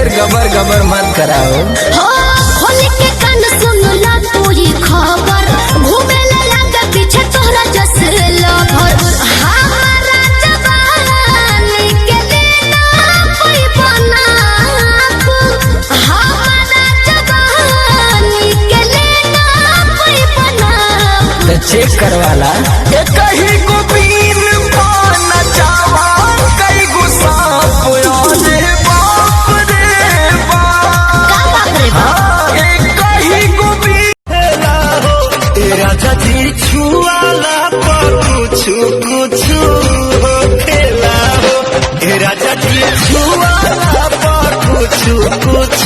ढेर गबर गबर मत कराओ। होली के कान सुनला तू ही खबर, घूमे लगा पीछे तोहरा जस लभर। हमारा जवानी के लेना कोई बनाप, हमारा जवानी के लेना कोई बनाप। तो चेक करवाला कहीं को बीन पाना चावा कई गुसाप रे बाप रे बाप। कहीं को बीन तेरा जदी छुआला पर कुछ कुछ हो खेला हो, तेरा जदी छुआला पर कुछ कुछ